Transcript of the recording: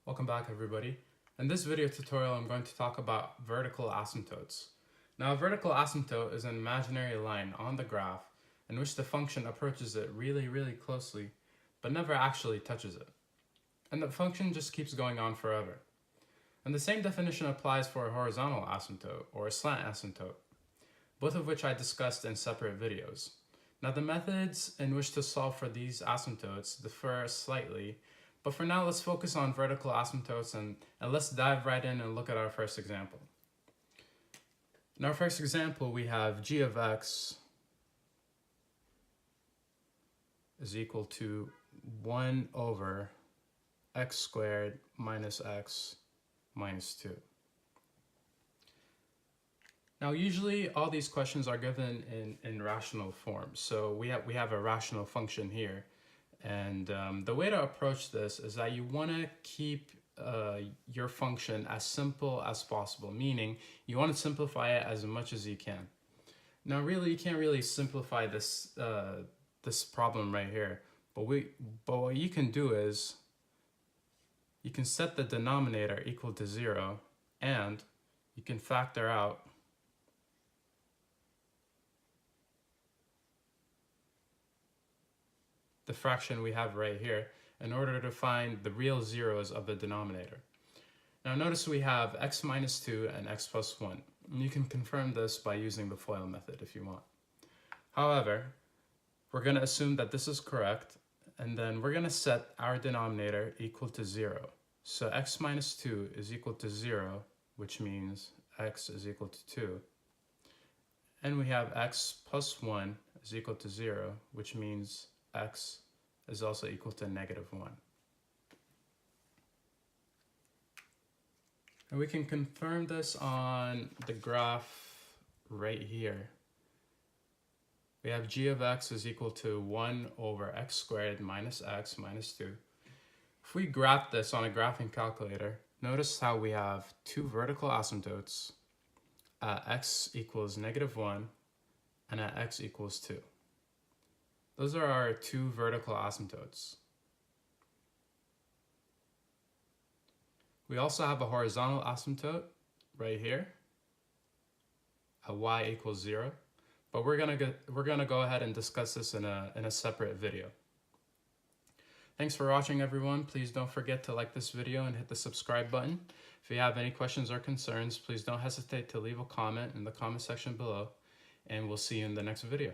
Welcome back, everybody. In this video tutorial, I'm going to talk about vertical asymptotes. Now, a vertical asymptote is an imaginary line on the graph in which the function approaches it really closely, but never actually touches it. And the function just keeps going on forever. And the same definition applies for a horizontal asymptote or a slant asymptote, both of which I discussed in separate videos. Now, the methods in which to solve for these asymptotes differ slightly, but for now, let's focus on vertical asymptotes and let's dive right in and look at our first example. In our first example, we have g of x is equal to 1 over x squared minus x minus 2. Now, usually all these questions are given in rational form. So we have a rational function here. And the way to approach this is that you want to keep your function as simple as possible, meaning you want to simplify it as much as you can. Now, really, you can't really simplify this this problem right here, but what you can do is you can set the denominator equal to 0, and you can factor out the fraction we have right here in order to find the real zeros of the denominator. Now notice we have x minus 2 and x plus 1. And you can confirm this by using the FOIL method if you want. However, we're going to assume that this is correct, and then we're going to set our denominator equal to 0. So x minus 2 is equal to 0, which means x is equal to 2. And we have x plus 1 is equal to 0, which means x is also equal to -1. And we can confirm this on the graph right here. We have g of x is equal to 1 over x squared minus x minus 2. If we graph this on a graphing calculator, notice how we have two vertical asymptotes at x equals -1 and at x equals 2. Those are our two vertical asymptotes. We also have a horizontal asymptote right here at y equals 0, but we're gonna go ahead and discuss this in a separate video. Thanks for watching, everyone. Please don't forget to like this video and hit the subscribe button. If you have any questions or concerns, please don't hesitate to leave a comment in the comment section below, and we'll see you in the next video.